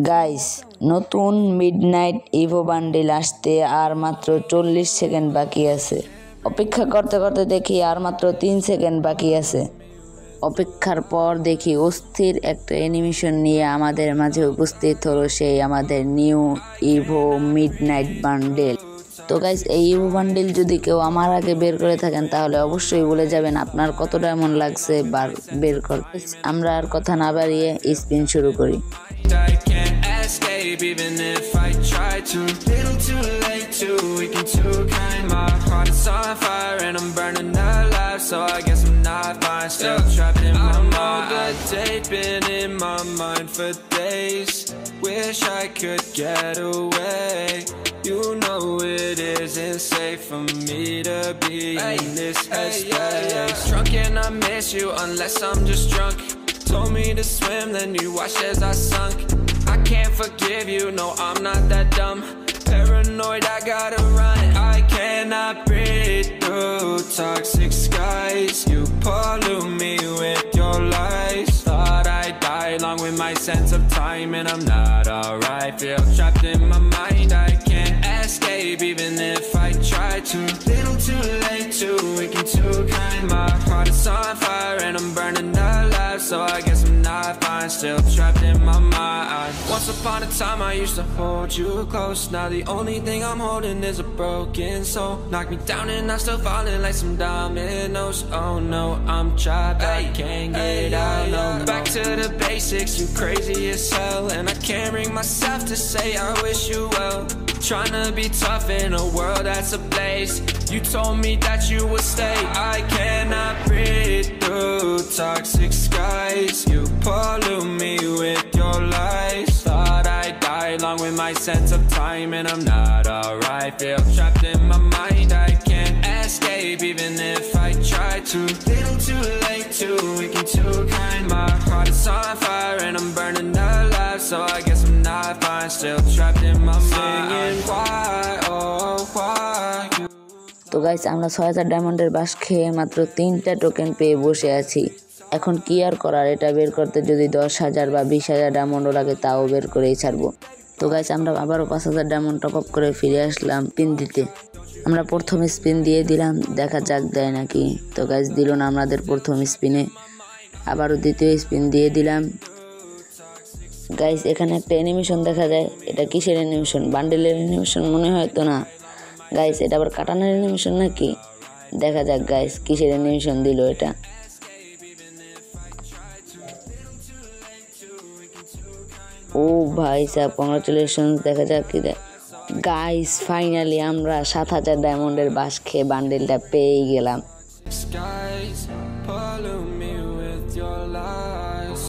Guys, নতুন midnight Ivo bundle আসতে আর মাত্র 40 সেকেন্ড বাকি আছে। অপেক্ষা করতে করতে দেখি আর মাত্র 3 সেকেন্ড বাকি আছে। অপেক্ষার পর দেখি অস্থির একটা অ্যানিমেশন নিয়ে আমাদের মাঝে উপস্থিত হলো সেই আমাদের নিউ ইভো মিডনাইট বান্ডেল। তো গাইস, এই ইভো বান্ডেল যদি কেউ আমার আগে বের করে থাকেন তাহলে অবশ্যই বলে যাবেন আপনার কত ডায়মন্ড লাগছে বের করতে। আমরা আর কথা না বাড়িয়ে স্পিন শুরু করি। Escape even if I try to. Little too late to weaken too kind. My heart is on fire and I'm burning alive, so I guess I'm not fine. Still trapped in my mind. The date been in my mind for days. Wish I could get away. You know it isn't safe for me to be in this headspace. Drunk and I miss you unless I'm just drunk. Told me to swim, then you watched as I sunk. I can't forgive you, no I'm not that dumb. Paranoid, I gotta run. I cannot breathe through toxic skies. You pollute me with your lies. Thought I'd die along with my sense of time, and I'm not alright. Feel trapped in my mind, I can't escape even if I try to. Little too late to weaken too kind. My heart is on fire and I'm burning alive, so I guess I'm not fine. Still trapped in my mind. Once upon a time I used to hold you close. Now the only thing I'm holding is a broken soul. Knock me down and I'm still falling like some dominoes. Oh no, I'm trapped, I can't get out no more. Back to the basics, you crazy as hell. And I can't bring myself to say I wish you well. Trying to be tough in a world that's ablaze. You told me that you would stay. I cannot breathe through toxic skies. You pollute me with your lies. Thought I'd die along with my sense of time, and I'm not alright. Feel trapped in my mind, I can't escape even if I try to. Little too late to weaken too kind. My heart is on fire and I'm burning alive, so I guess I'm not fine. Still trapped in my mind. Why, oh why you? তো guys, আমরা 6000 ডায়মন্ডের বাস খেয়ে মাত্র 3টা token পেয়ে বসে আছি। এখন কি আর করার, এটা বের করতে যদি 10,000 বা 20,000 ডায়মন্ডও লাগে তাও বের করেই ছাড়বো। তো গাইস, আমরা আবারও 5000 ডায়মন্ড টপ আপ করে ফিরে আসলাম স্পিন দিতে। আমরা প্রথম স্পিন দিয়ে দিলাম, দেখা যাক দেয় নাকি। তো গাইস, দিল না আমাদের প্রথম স্পিনে। আবারও দ্বিতীয় স্পিন দিয়ে দিলাম। গাইস, এখানে একটা অ্যানিমেশন দেখা যায়। এটা কিসের অ্যানিমেশন? বান্ডেলের অ্যানিমেশন মনে হয় তো না। গাইস, এটা আবার কাটানোর অ্যানিমেশন নাকি? দেখা যাক গাইস কিসের অ্যানিমেশন দিল এটা। ও ভাই সাহেব, কংগ্রাচুলেশন। দেখা যাক কি দেয়। গাইস, ফাইনালি আমরা 7000 ডায়মন্ডের বাস খেয়ে বান্ডেলটা পেয়ে গেলাম।